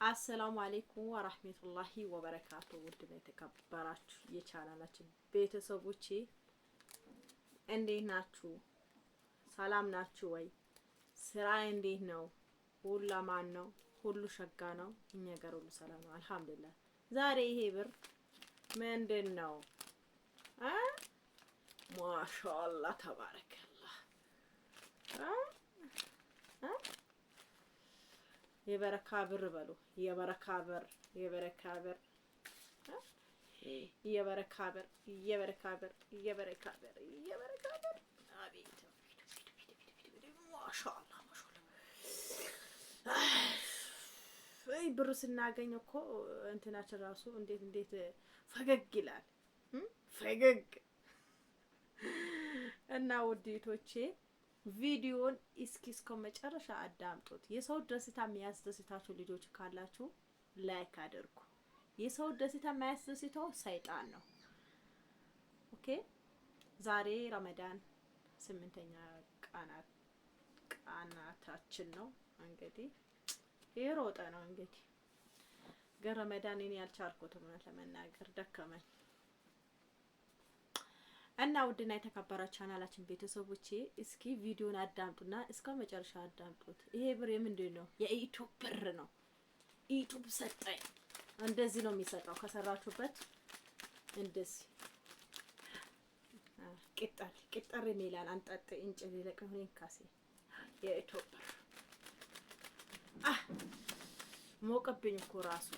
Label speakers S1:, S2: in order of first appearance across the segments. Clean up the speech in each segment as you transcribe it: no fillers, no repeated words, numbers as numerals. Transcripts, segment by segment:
S1: አሰላሙ አለይኩም ወራህመቱላሂ ወበረካቱ። ውድና የተከበራችሁ የቻናላችን ቤተሰቦቼ እንዴት ናችሁ? ሰላም ናችሁ ወይ? ስራ እንዴት ነው? ሁሉ ማን ነው? ሁሉ ሸጋ ነው? እኛ ጋር ሁሉ ሰላም ነው አልሐምዱሊላህ። ዛሬ ይሄ ብር ምንድነው? ማሻአላህ ተባረከላህ የበረካ ብር በሉ። የበረካ ብር የበረካ ብር የበረካ ብር የበረካ ብር የበረካ ብር የበረካ ብር። አቤት ማሻአላህ ማሻአላህ። አይ ብር ስናገኝ እኮ እንትናችን ራሱ እንዴት ፈገግ ይላል። ፈገግ እና ውዴቶቼ ቪዲዮን እስከ መጨረሻ አዳምጡት። የሰው ደስታ የሚያስደስታችሁ ልጆች ካላችሁ ላይክ አድርጉ። የሰው ደስታ የሚያስደስተው ሰይጣን ነው። ኦኬ ዛሬ ረመዳን 8ኛ ቀናታችን ነው። እንግዲህ የሮጠ ነው እንግዲህ ግን ረመዳን እኔ ያልቻልኩትም ለመናገር ደከመኝ። እና ውድና የተከበራችሁ ቻናላችን ቤተሰቦቼ እስኪ ቪዲዮን አዳምጡና እስከ መጨረሻ አዳምጡት። ይሄ ብር የምንድን ነው? የዩቲዩብ ብር ነው። ዩቲዩብ ሰጠኝ። እንደዚህ ነው የሚሰጠው ከሰራችሁበት። እንደዚህ ቅጠር የሚላል አንጠጥ እንጭል ለቀሁን ካሴ የዩቲዩብ ብር ሞቀብኝ እኮ ራሱ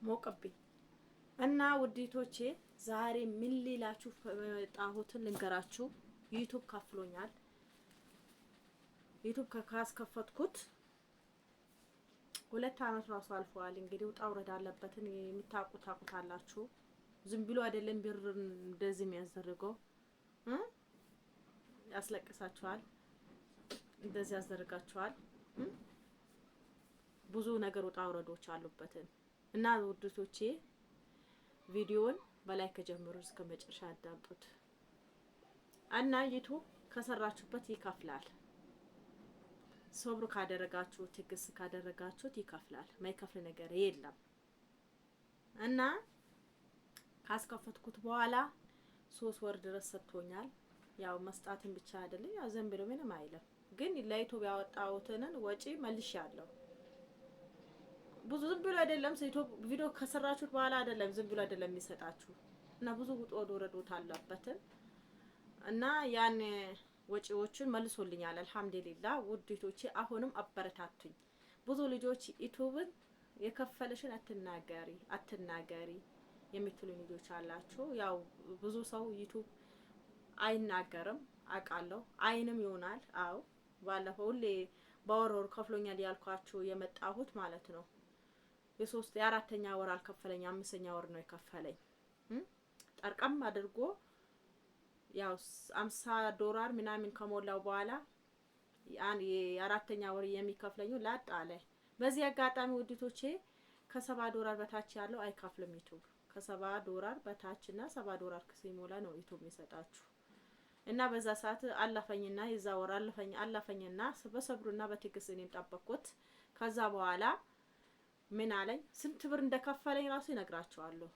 S1: ሞቀብኝ። እና ውዲቶቼ ዛሬ ምን ሊላችሁ ጣሁትን ልንገራችሁ። ዩቲዩብ ከፍሎኛል። ዩቲዩብ ካስከፈትኩት 2 አመት ራሱ አልፏል። እንግዲህ ውጣ ውረድ አለበትን ታውቁታላችሁ። ዝም ብሎ አይደለም ብር እንደዚህ የሚያስደርገው ያስለቅሳችኋል፣ እንደዚህ ያስደርጋችኋል። ብዙ ነገር ውጣ ውረዶች አሉበትን እና ውዲቶቼ ቪዲዮን በላይ ከጀምሩ እስከ መጨረሻ አዳምጡት። እና ዩቲዩብ ከሰራችሁበት ይከፍላል። ሶብር ካደረጋችሁ ትግስት ካደረጋችሁት ይከፍላል። ማይከፍል ነገር የለም። እና ካስከፈትኩት በኋላ 3 ወር ድረስ ሰጥቶኛል። ያው መስጣትን ብቻ አይደለም ያው ዘን ብሎ ምንም አይለም። ግን ለዩቲዩብ ያወጣሁትን ወጪ መልሻለሁ። ብዙ ዝም ብሎ አይደለም ዩቲዩብ ቪዲዮ ከሰራችሁት በኋላ አይደለም ዝም ብሎ አይደለም የሚሰጣችሁ እና ብዙ ውጣ ውረዶች አለበት እና ያን ወጪዎችን መልሶልኛል አልሐምዱሊላህ። ውዴቶቼ አሁንም አበረታቱኝ። ብዙ ልጆች ዩቲዩብን የከፈለሽን አትናገሪ የምትሉ ልጆች አላችሁ። ያው ብዙ ሰው ዩቲዩብ አይናገርም አውቃለሁ። አይንም ይሆናል። አው ባለፈው ሁሌ በወር ከፍሎኛል ያልኳችሁ የመጣሁት ማለት ነው። የ4ኛ ወር አልከፈለኝ 5ኛ ወር ነው የከፈለኝ። ጠርቀም አድርጎ ያው $50 ምናምን ከሞላው በኋላ የ4ኛ ወር የሚከፍለኝ ላጥ አለ። በዚህ አጋጣሚ ውድቶቼ ከ$70 በታች ያለው አይከፍልም ዩቲዩብ። ከ$70 በታችና $70 ሲሞላ ነው ዩቲዩብ የሚሰጣችሁ። እና በዛ ሰዓት አለፈኝና የዛ ወር አለፈኝና በሰብሩና በትግስት እኔም ጠበቅኩት። ከዛ በኋላ ምን አለኝ ስንት ብር እንደከፈለኝ ራሱ ይነግራቸዋለሁ።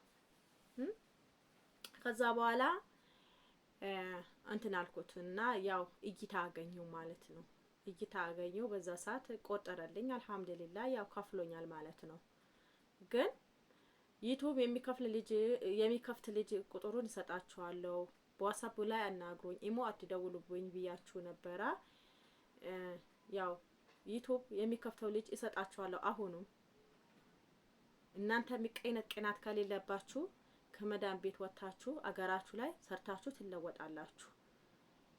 S1: ከዛ በኋላ እንትን አልኩትና ያው እይታ አገኘው ማለት ነው። እይታ አገኘው በዛ ሰዓት ቆጠረልኝ አልሐምዱሊላህ። ያው ከፍሎኛል ማለት ነው። ግን ዩቲዩብ የሚከፍት ልጅ ቁጥሩን ይሰጣችኋለሁ። በዋትስአፕ ላይ አናግሩኝ፣ ኢሞ አትደውሉብኝ ብያችሁ ነበረ። ያው ዩቲዩብ የሚከፍተው ልጅ ይሰጣችኋለሁ። አሁንም እናንተ ቅናት ከሌለባችሁ ከመዳን ቤት ወጣችሁ አገራችሁ ላይ ሰርታችሁ ትለወጣላችሁ።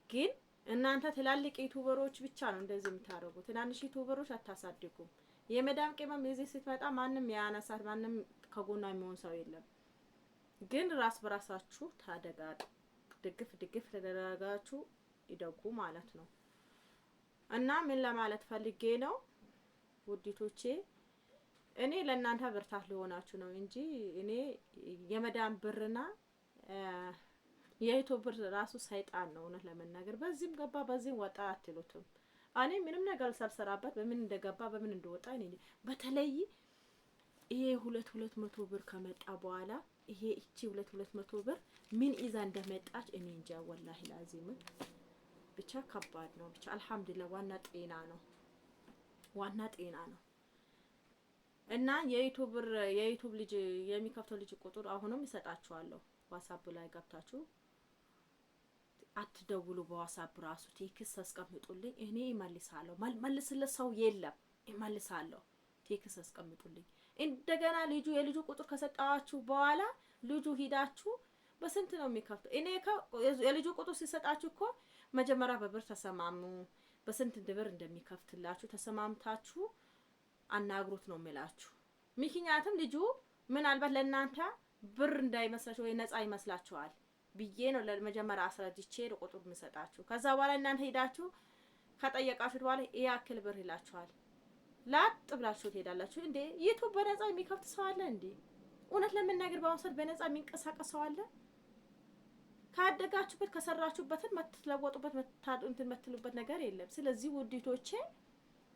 S1: ግን እናንተ ትላልቅ ዩቲዩበሮች ብቻ ነው እንደዚህ የምታረጉት። ትናንሽ ዩቲዩበሮች አታሳድጉም። የመዳን ቅመም እዚህ ስትመጣ ማንም ያነሳት ማንም ከጎኗ የሚሆን ሰው የለም። ግን ራስ በራሳችሁ ታደጋጡ። ድግፍ ተደረጋችሁ ይደጉ ማለት ነው። እና ምን ለማለት ፈልጌ ነው ውዲቶቼ እኔ ለእናንተ ብርታት ሊሆናችሁ ነው እንጂ እኔ የመዳን ብርና የዩቲዩብ ብር ራሱ ሰይጣን ነው። እውነት ለመናገር በዚህም ገባ በዚህም ወጣ አትሉትም። እኔ ምንም ነገር ሳልሰራበት በምን እንደገባ በምን እንደወጣ እኔ በተለይ ይሄ 200 ብር ከመጣ በኋላ ይሄ እቺ 200 ብር ምን ይዛ እንደመጣች እኔ እንጃ ወላሂ ላዚም ብቻ ከባድ ነው። ብቻ አልহামዱሊላህ ዋና ጤና ነው፣ ዋና ጤና ነው። እና የዩቲዩብ ልጅ የሚከፍተው ልጅ ቁጥር አሁንም ይሰጣችኋለሁ። ዋትስአፕ ላይ ገብታችሁ አትደውሉ፣ በዋትስአፕ ራሱ ቴክስት አስቀምጡልኝ፣ እኔ እመልሳለሁ። መልስለት ሰው የለም፣ እመልሳለሁ። ቴክስት አስቀምጡልኝ። እንደገና የልጁ ቁጥር ከሰጣችሁ በኋላ ልጁ ሂዳችሁ በስንት ነው የሚከፍተው? እኔ የልጁ ቁጥር ሲሰጣችሁ እኮ መጀመሪያ በብር ተሰማሙ፣ በስንት ብር እንደሚከፍትላችሁ ተሰማምታችሁ አናግሩት ነው የሚላችሁ። ምክንያቱም ልጁ ምናልባት ለእናንተ ብር እንዳይመስላችሁ ወይ ነፃ ይመስላችኋል ብዬ ነው ለመጀመሪያ አስረድቼ ቁጥር የምሰጣችሁ። ከዛ በኋላ እናንተ ሄዳችሁ ከጠየቃችሁት በኋላ ይሄ ያክል ብር ይላችኋል። ላጥ ብላችሁ ትሄዳላችሁ። እንዴ ዩቲዩብ በነፃ የሚከፍት ሰው አለ እንዴ? እውነት ለመናገር በአሁኑ ሰዓት በነፃ የሚንቀሳቀስ ሰው አለ? ካደጋችሁበት ከሰራችሁበትን መትለወጡበት እንትን መትሉበት ነገር የለም። ስለዚህ ውዲቶቼ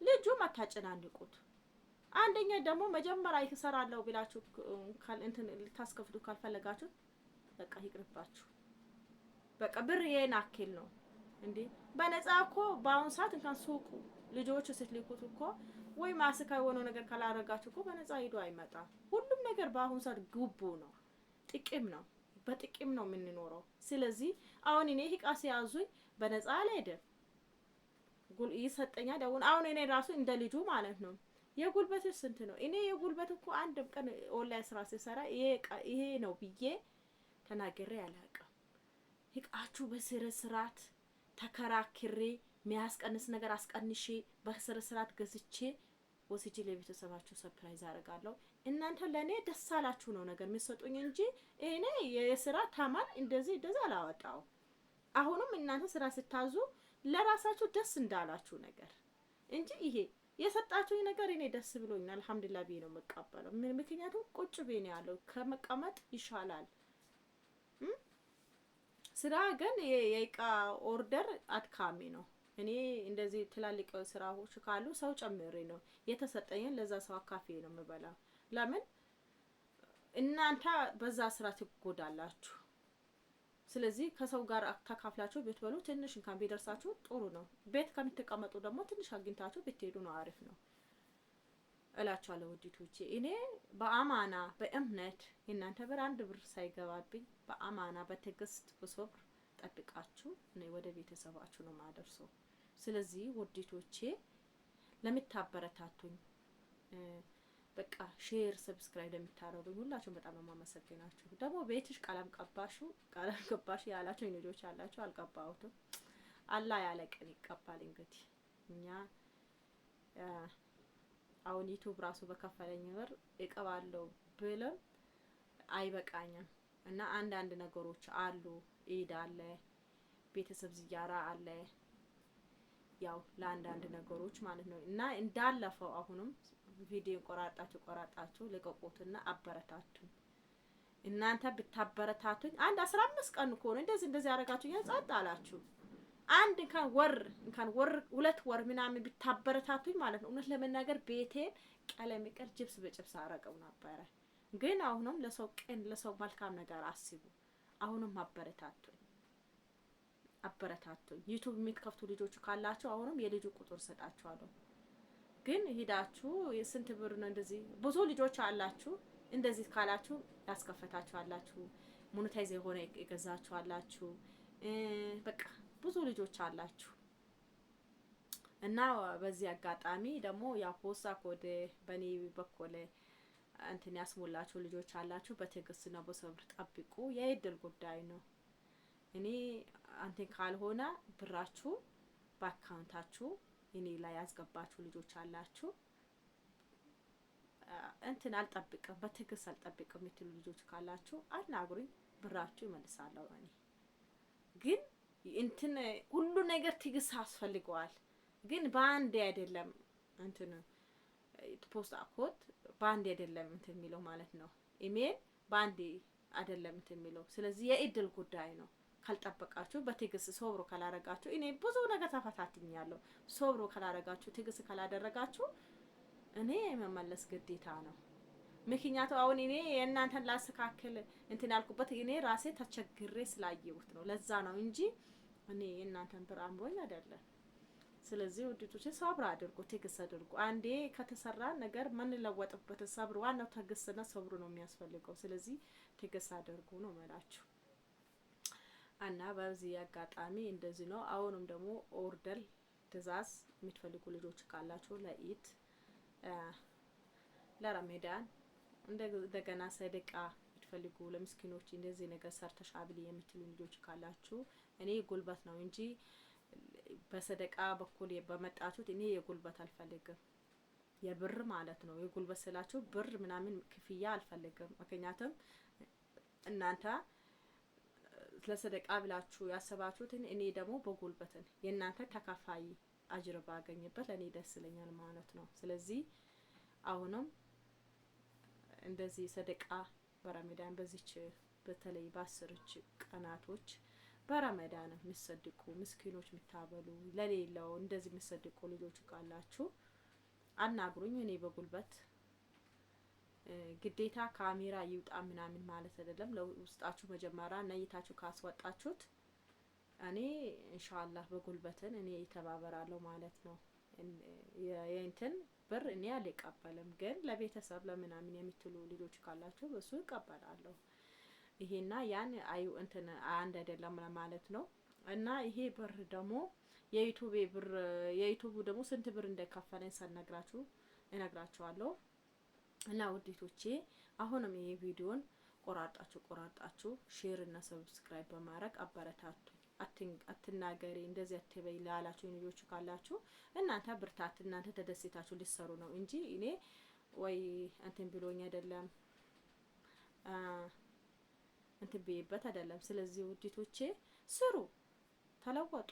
S1: ልጁ ማታጨናንቁት። አንደኛ ደግሞ መጀመሪያ ይሰራለው ብላችሁ እንትን ልታስከፍቱ ካልፈለጋችሁ በቃ ይቅርባችሁ። በቃ ብር ይሄን አክል ነው እንዴ? በነፃ እኮ በአሁኑ ሰዓት እንኳን ሱቁ ልጆቹ ስትልኩት እኮ ወይ ማስካ የሆነ ነገር ካላረጋችሁ እኮ በነፃ ሄዶ አይመጣም። ሁሉም ነገር በአሁኑ ሰዓት ጉቦ ነው፣ ጥቅም ነው። በጥቅም ነው የምንኖረው። ስለዚህ አሁን እኔ እቃ ሲያዙኝ በነፃ አልሄድም፣ ይሰጠኛል። አሁን እኔ ራሱ እንደ ልጁ ማለት ነው። የጉልበት ስንት ነው? እኔ የጉልበት እኮ አንድ ቀን ኦንላይን ስራ ሲሰራ ይሄ ነው ብዬ ተናግሬ አላውቅም። እቃችሁ በስነ ስርዓት ተከራክሬ የሚያስቀንስ ነገር አስቀንሼ በስነ ስርዓት ገዝቼ ወስጄ ለቤተሰባችሁ ሰርፕራይዝ አደርጋለሁ። እናንተ ለኔ ደስ አላችሁ ነው ነገር የሚሰጡኝ እንጂ እኔ የስራ ታማን እንደዚህ አላወጣው። አሁንም እናንተ ስራ ስታዙ ለራሳችሁ ደስ እንዳላችሁ ነገር እንጂ ይሄ የሰጣችሁኝ ነገር እኔ ደስ ብሎኛል አልহামዱሊላህ ብዬ ነው መቀበለው። ምክንያቱም ቁጭ ብዬ ነው ያለው፣ ከመቀመጥ ይሻላል። ስራ ግን የእቃ ኦርደር አድካሚ ነው። እኔ እንደዚህ ትላልቅ ስራዎች ካሉ ሰው ጨምሬ ነው የተሰጠኝን ለዛ ሰው አካፌ ነው የምበላው። ለምን እናንተ በዛ ስራ ትጎዳላችሁ። ስለዚህ ከሰው ጋር ተካፍላችሁ ብትበሉ ትንሽ እንኳን ቢደርሳችሁ ጥሩ ነው። ቤት ከምትቀመጡ ደግሞ ትንሽ አግኝታችሁ ብትሄዱ ነው አሪፍ ነው እላችኋለሁ ውዲቶቼ። እኔ በአማና በእምነት እናንተ ብር አንድ ብር ሳይገባብኝ በአማና በትዕግስት በሶብር ጠብቃችሁ ነው ወደ ቤተሰባችሁ ነው ማደርሰው። ስለዚህ ውዲቶቼ ለምታበረታቱኝ በቃ ሼር ሰብስክራይብ ለምታረጉኝ ሁላችሁም በጣም ማመሰግናችሁ። ደግሞ ቤትሽ ቀለም ቀባሽ ያላችሁ ልጆች አላችሁ፣ አልቀባሁትም። አላህ ያለቀን ይቀባል። እንግዲህ እኛ አሁን ዩቲዩብ ራሱ በከፈለኝ ብር እቀባለሁ ብለም አይበቃኝም እና አንዳንድ ነገሮች አሉ። ኢድ አለ፣ ቤተሰብ ዝያራ አለ፣ ያው ለአንዳንድ ነገሮች ማለት ነው እና እንዳለፈው አሁንም ቪዲዮ ቆራጣችሁ ለቀቁትና አበረታቱኝ። እናንተ ብታበረታቱኝ አንድ 15 ቀን እኮ ነው እንደዚህ ያረጋችሁ ያጻጥ አላችሁ። አንድ እንኳን ወር 2 ወር ምናምን ብታበረታቱኝ ማለት ነው እውነት ለመናገር ቤቴን ቀለም ይቀር ጅብስ በጭብስ አረገው ነበር። ግን አሁንም ለሰው ቀን ለሰው መልካም ነገር አስቡ። አሁንም አበረታቱኝ። ዩቲዩብ የሚከፍቱ ልጆች ካላችሁ አሁንም የልጁ ቁጥር ሰጣችኋለሁ። ግን ሄዳችሁ የስንት ብር ነው እንደዚህ ብዙ ልጆች አላችሁ። እንደዚህ ካላችሁ ያስከፈታችሁ አላችሁ፣ ሞኔታይዝ የሆነ የገዛችሁ አላችሁ። በቃ ብዙ ልጆች አላችሁ እና በዚህ አጋጣሚ ደግሞ ያ ፖስታ ኮድ በኔ በኩል እንትን ያስሞላችሁ ልጆች አላችሁ። በትዕግስትና በሰብር ጠብቁ። የእድል ጉዳይ ነው። እኔ አንተን ካልሆነ ብራችሁ በአካውንታችሁ እኔ ላይ ያስገባችሁ ልጆች አላችሁ። እንትን አልጠብቅም በትዕግስት አልጠብቅም የምትሉ ልጆች ካላችሁ አናግሩኝ፣ ብራችሁ ይመልሳለሁ። እኔ ግን እንትን ሁሉ ነገር ትዕግስት ያስፈልገዋል። ግን በአንዴ አይደለም እንትን ፖስት አኮት በአንዴ አይደለም እንትን የሚለው ማለት ነው። ኢሜል በአንዴ አይደለም እንትን የሚለው። ስለዚህ የእድል ጉዳይ ነው። ካልጠበቃችሁ በትዕግስት ሶብሮ ካላረጋችሁ እኔ ብዙ ነገር ተፈታትኛለሁ። ሶብሮ ካላረጋችሁ ትዕግስት ካላደረጋችሁ እኔ መመለስ ግዴታ ነው። ምክንያቱም አሁን እኔ የእናንተን ላስተካክል እንትን ያልኩበት እኔ ራሴ ተቸግሬ ስላየሁት ነው። ለዛ ነው እንጂ እኔ የእናንተን ብር አምሮኝ አይደለም። ስለዚህ ውድቶች ሰብር አድርጉ፣ ትዕግስት አድርጉ። አንዴ ከተሰራ ነገር ምን ለወጥበት ሰብር፣ ዋናው ትዕግስትና ሰብሩ ነው የሚያስፈልገው። ስለዚህ ትዕግስት አድርጉ ነው መላችሁ እና በዚህ አጋጣሚ እንደዚህ ነው። አሁንም ደግሞ ኦርደር ትእዛዝ የምትፈልጉ ልጆች ካላችሁ ለኢድ ለረመዳን እንደገና ሰደቃ የምትፈልጉ ለምስኪኖች እንደዚህ ነገር ሰርተሽ አብሊ የምትሉ ልጆች ካላችሁ እኔ ጉልበት ነው እንጂ በሰደቃ በኩል በመጣችሁት እኔ የጉልበት አልፈልግም። የብር ማለት ነው። የጉልበት ስላችሁ ብር ምናምን ክፍያ አልፈልግም። ምክንያቱም እናንተ ለሰደቃ ብላችሁ ያሰባችሁትን እኔ ደግሞ በጉልበትን የእናንተ ተካፋይ አጅር ባገኝበት ለኔ ደስ ይለኛል ማለት ነው። ስለዚህ አሁንም እንደዚህ ሰደቃ በረመዳን በዚች በተለይ በአስርች ቀናቶች በረመዳን የሚሰድቁ ምስኪኖች የምታበሉ ለሌላው እንደዚህ የሚሰድቁ ልጆች ካላችሁ አናግሩኝ። እኔ በጉልበት ግዴታ ካሜራ ይውጣ ምናምን ማለት አይደለም። ለውስጣችሁ መጀመሪያ ነይታችሁ ካስወጣችሁት እኔ ኢንሻአላህ በጉልበትን እኔ ይተባበራለሁ ማለት ነው። የእንትን ብር እኔ አልቀበልም፣ ግን ለቤተሰብ ለምናምን የምትሉ ልጆች ካላችሁ በሱ ይቀበላለሁ። ይሄና ያን አዩ እንትን አንድ አይደለም ማለት ነው። እና ይሄ ብር ደግሞ የዩቲዩብ ብር የዩቲዩብ ደግሞ ስንት ብር እንደከፈለኝ ሳልነግራችሁ እነግራችኋለሁ። እና ውዴቶቼ አሁንም ይሄ ቪዲዮን ቆራርጣችሁ ሼር እና ሰብስክራይብ በማድረግ አበረታቱ። አትናገሪ እንደዚህ አትበይ ላላችሁ ልጆች ካላችሁ እናንተ ብርታት እናንተ ተደስታችሁ ሊሰሩ ነው እንጂ እኔ ወይ እንትን ብሎኝ አይደለም እንትን በይበት አይደለም። ስለዚህ ውዴቶቼ ስሩ፣ ተለወጡ፣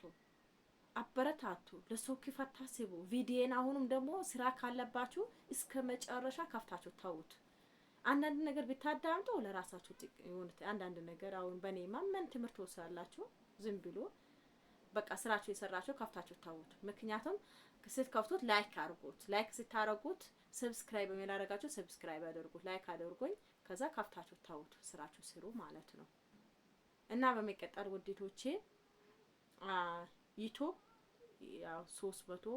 S1: አበረታቱ፣ ለሰው ክፋት ታስቡ። ቪዲዮን አሁንም ደግሞ ስራ ካለባችሁ እስከ መጨረሻ ከፍታችሁ ታውት። አንዳንድ ነገር ብታዳምጡ ለራሳችሁ ጥቅም አንዳንድ ነገር አሁን በኔ ማመን ትምህርት ወስዳላችሁ። ዝም ብሎ በቃ ስራችሁ የሰራችሁ ከፍታችሁ ታውት። ምክንያቱም ስትከፍቱት ላይክ አድርጉት። ላይክ ስታረጉት ሰብስክራይብ የሚያደርጋችሁ ሰብስክራይብ አድርጉት፣ ላይክ አድርጉኝ። ከዛ ከፍታችሁ ታውት ስራችሁ ስሩ ማለት ነው። እና በመቀጠል ውዴቶቼ ዩቲዩብ ያው $300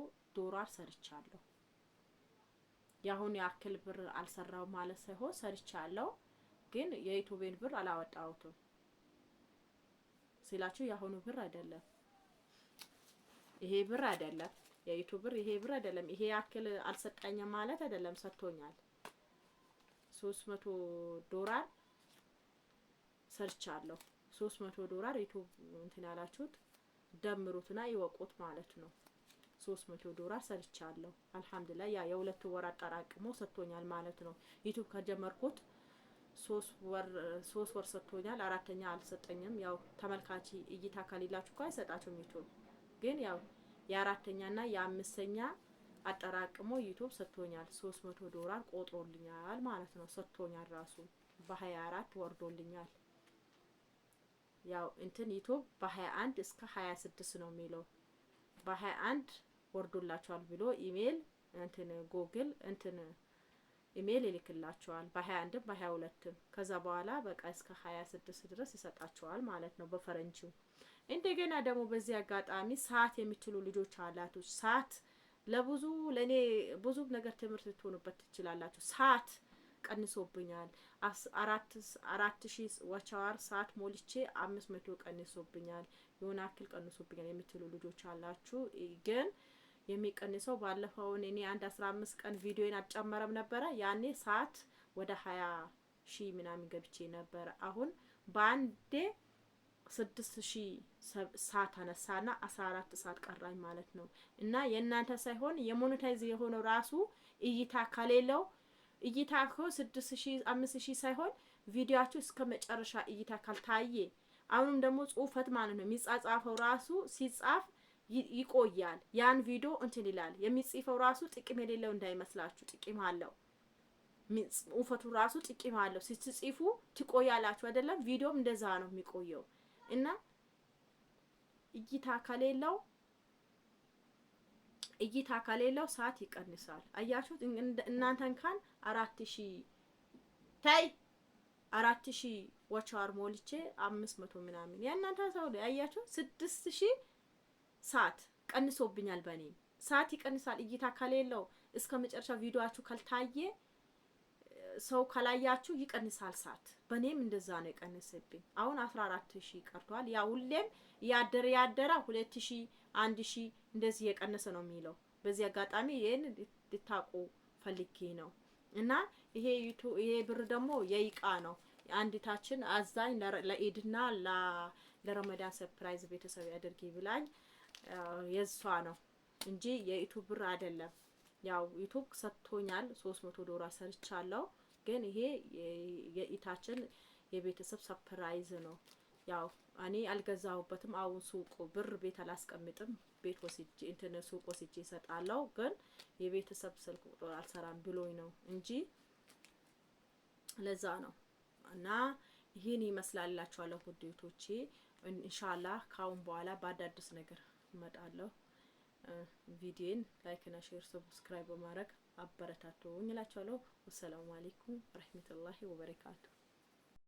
S1: ሰርቻለሁ። ያሁን ያክል ብር አልሰራው ማለት ሳይሆን ሰርቻለሁ፣ ግን የዩቲዩብን ብር አላወጣሁትም ሲላችሁ ያሁኑ ብር አይደለም፣ ይሄ ብር አይደለም፣ የዩቲዩብ ብር ይሄ ብር አይደለም። ይሄ ያክል አልሰጣኝም ማለት አይደለም፣ ሰጥቶኛል። $300 ሰርቻለሁ። $300 ዩቲዩብ እንትን ያላችሁት ደምሩትና ይወቁት ማለት ነው። $300 ሰርቻለሁ። አልহামዱሊላህ ያ የሁለት ወር አጠራቅሞ ሰጥቶኛል ማለት ነው። ዩቲዩብ ከጀመርኩት 3 ወር ሰጥቶኛል። አራተኛ አልሰጠኝም። ያው ተመልካች እይታ ካሊላችሁ እኮ አይሰጣችሁም ዩቲዩብ። ግን ያው የአራተኛና የአምስተኛ አጠራቅሞ ዩቲዩብ ሰጥቶኛል። $300 ቆጥሮልኛል ማለት ነው። ሰጥቶኛል ራሱ በ24 ወርዶልኛል። ያው እንትን ዩቲዩብ በ21 እስከ 26 ነው የሚለው። በ21 ወርዶላችኋል ብሎ ኢሜል እንትን ጉግል እንትን ኢሜል ይልክላችኋል። በ21 በ22 ከዛ በኋላ በቃ እስከ 26 ድረስ ይሰጣችኋል ማለት ነው በፈረንጂው። እንደገና ደግሞ በዚህ አጋጣሚ ሰዓት የምትሉ ልጆች አላችሁ። ሰዓት ለብዙ ለኔ ብዙ ነገር ትምህርት ልትሆኑበት ትችላላችሁ። ሰዓት ቀንሶብኛል። 4000 ዋቻዋር ሰዓት ሞልቼ 500 ቀንሶብኛል፣ የሆነ አክል ቀንሶብኛል የምትሉ ልጆች አላችሁ። ግን የሚቀንሰው ባለፈው እኔ 15 ቀን ቪዲዮን አልጨመረም ነበረ። ያኔ ሰዓት ወደ 20,000 ምናምን ገብቼ ነበር። አሁን ባንዴ 6000 ሰዓት አነሳና 14 ሰዓት ቀራኝ ማለት ነው። እና የእናንተ ሳይሆን የሞኔታይዝ የሆነው ራሱ እይታ ከሌለው እይታ እኮ 6000 5000 ሳይሆን ቪዲዮአችሁ እስከ መጨረሻ እይታ ካልታየ አሁንም ደግሞ ጽሁፈት ማለት ነው የሚጻጻፈው ራሱ ሲጻፍ ይቆያል። ያን ቪዲዮ እንትን ይላል። የሚጽፈው ራሱ ጥቅም የሌለው እንዳይመስላችሁ፣ ጥቅም አለው። ጽሁፈቱ ራሱ ጥቅም አለው። ስትጽፉ ትቆያላችሁ አይደለም? ቪዲዮም እንደዛ ነው የሚቆየው። እና እይታ ከሌለው ሰዓት ይቀንሳል። አያችሁት? እናንተን ካን 4000 ወቻር ሞልቼ 500 ምናምን የእናንተ ሰው አያችሁ 6000 ሰዓት ቀንሶብኛል። በኔ ሰዓት ይቀንሳል። እይታ ከሌለው እስከ መጨረሻ ቪዲዮአችሁ ካልታየ ሰው ካላያችሁ ይቀንሳል ሰዓት። በኔም እንደዛ ነው የቀነሰብኝ። አሁን 14000 ቀርቷል። ያ ሁሌም ያደረ 2000 1000 እንደዚህ የቀነሰ ነው የሚለው። በዚህ አጋጣሚ ይሄን ልታቁ ፈልጌ ነው። እና ይሄ ብር ደግሞ የይቃ ነው። አንዲታችን አዛኝ ለኢድና ለረመዳን ሰርፕራይዝ ቤተሰብ ያደርጊ ብላኝ የሷ ነው እንጂ የዩቲዩብ ብር አይደለም። ያው ዩቲዩብ ሰጥቶኛል $300 ሰርቻለሁ። ግን ይሄ የኢታችን የቤተሰብ ሰርፕራይዝ ነው። ያው እኔ አልገዛሁበትም። አሁን ሱቅ ብር ቤት አላስቀምጥም። ቤት ወስጄ ሱቅ ወስጄ እሰጣለሁ። ግን የቤተሰብ ስልክ ቁጥር አልሰራም ብሎኝ ነው እንጂ ለዛ ነው። እና ይሄን ይመስላልላችኋለሁ ውዴቶቼ። ኢንሻአላህ ካሁን በኋላ በአዳዲስ ነገር እመጣለሁ። ቪዲዮን ላይክ እና ሼር ሰብስክራይብ በማድረግ አበረታቱኝ እላችኋለሁ። ወሰላሙ አለይኩም ወራህመቱላሂ ወበረካቱ።